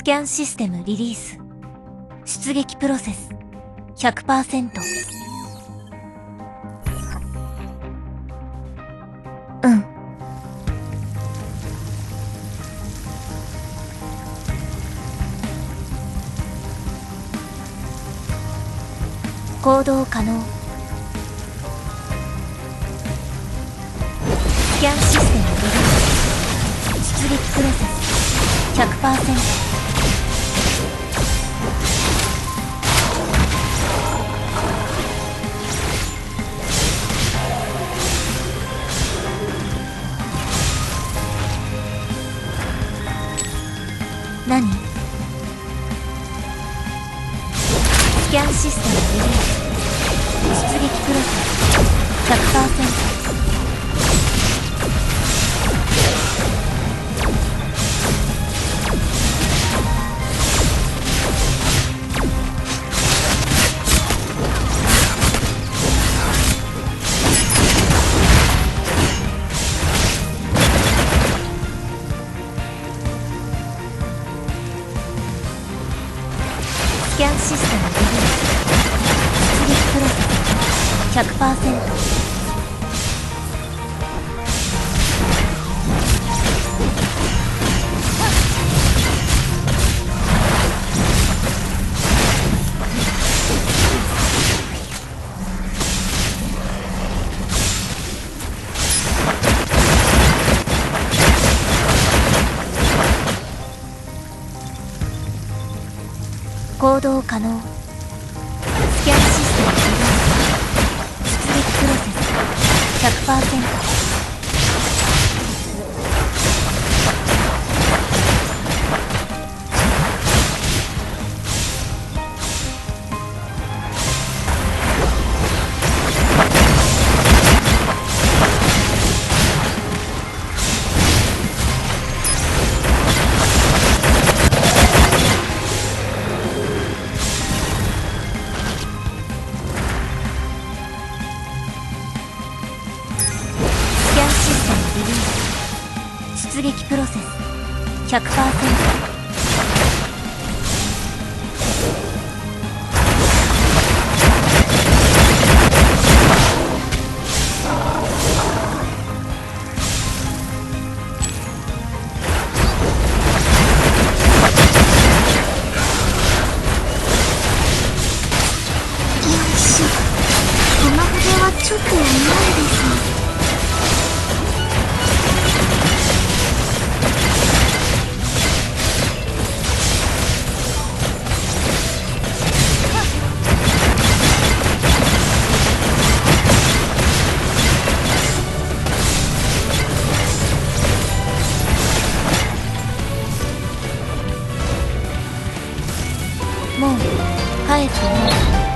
キャンシステムリリース。出撃プロセス 100%。うん。行動可能。スキャンシステムリリース。出撃プロセス 100%。何？スキャンシステムリリース。出撃プロセス 100%。スキャンシステムリリース。出撃プロセス 100%。行動可能。スキャンシステムリリース。出撃プロセス 100%。出撃プロセス 100%。この筆はちょっと重いですね。もう帰ってない。